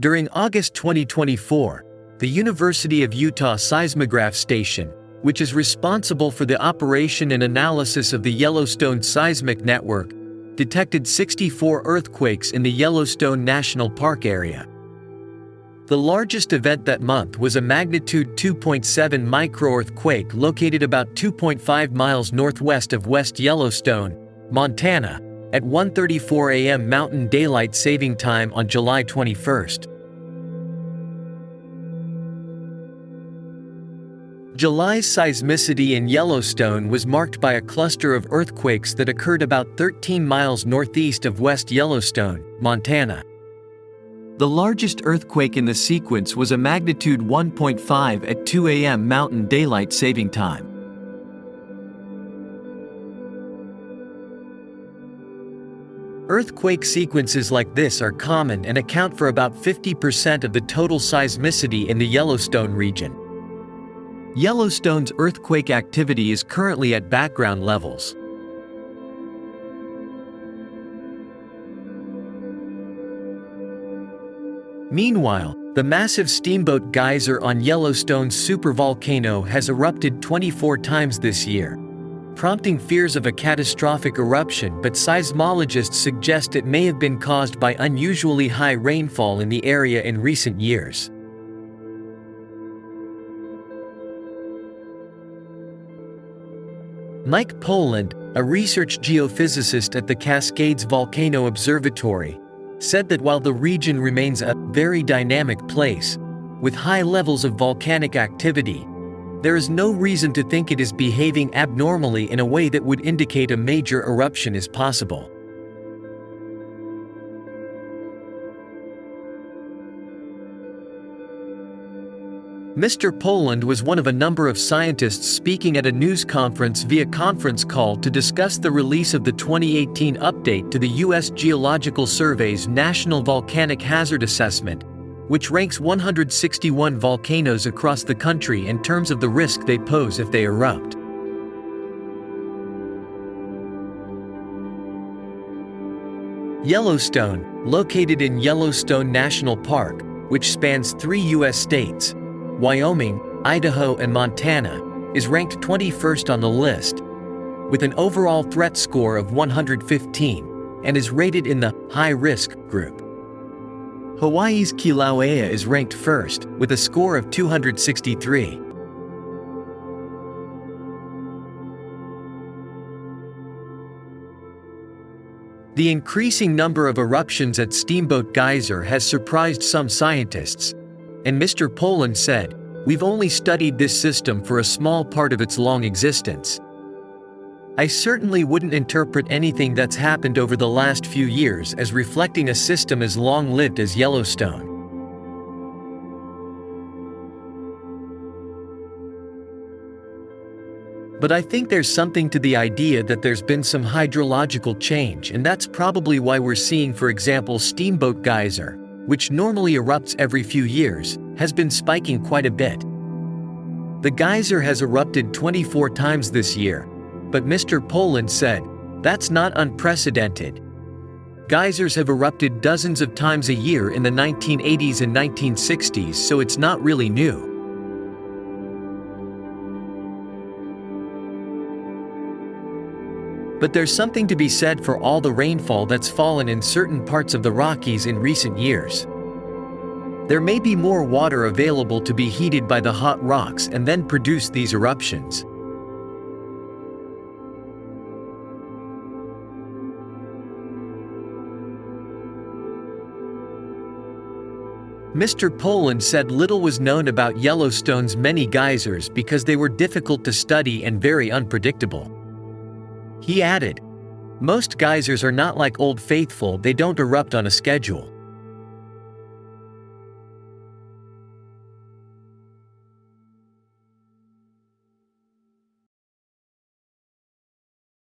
During August 2024, the University of Utah Seismograph Station, which is responsible for the operation and analysis of the Yellowstone seismic network, detected 64 earthquakes in the Yellowstone National Park area. The largest event that month was a magnitude 2.7 microearthquake located about 2.5 miles northwest of West Yellowstone, Montana, at 1:34 a.m. Mountain Daylight Saving Time on July 21. July's seismicity in Yellowstone was marked by a cluster of earthquakes that occurred about 13 miles northeast of West Yellowstone, Montana. The largest earthquake in the sequence was a magnitude 1.5 at 2 a.m. Mountain Daylight Saving Time. Earthquake sequences like this are common and account for about 50% of the total seismicity in the Yellowstone region. Yellowstone's earthquake activity is currently at background levels. Meanwhile, the massive Steamboat Geyser on Yellowstone's supervolcano has erupted 24 times this year, prompting fears of a catastrophic eruption, but seismologists suggest it may have been caused by unusually high rainfall in the area in recent years. Mike Poland, a research geophysicist at the Cascades Volcano Observatory, said that while the region remains a very dynamic place, with high levels of volcanic activity, there is no reason to think it is behaving abnormally in a way that would indicate a major eruption is possible. Mr. Poland was one of a number of scientists speaking at a news conference via conference call to discuss the release of the 2018 update to the U.S. Geological Survey's National Volcanic Hazard Assessment, which ranks 161 volcanoes across the country in terms of the risk they pose if they erupt. Yellowstone, located in Yellowstone National Park, which spans 3 U.S. states, Wyoming, Idaho and Montana, is ranked 21st on the list, with an overall threat score of 115, and is rated in the high-risk group. Hawaii's Kilauea is ranked first, with a score of 263. The increasing number of eruptions at Steamboat Geyser has surprised some scientists, and Mr. Poland said, "We've only studied this system for a small part of its long existence. I certainly wouldn't interpret anything that's happened over the last few years as reflecting a system as long-lived as Yellowstone." But I think there's something to the idea that there's been some hydrological change, and that's probably why we're seeing, for example, Steamboat Geyser, which normally erupts every few years, has been spiking quite a bit. The geyser has erupted 24 times this year, but Mr. Poland said, "That's not unprecedented. Geysers have erupted dozens of times a year in the 1980s and 1960s, so it's not really new." But there's something to be said for all the rainfall that's fallen in certain parts of the Rockies in recent years. There may be more water available to be heated by the hot rocks and then produce these eruptions. Mr. Poland said little was known about Yellowstone's many geysers because they were difficult to study and very unpredictable. He added, "Most geysers are not like Old Faithful, they don't erupt on a schedule.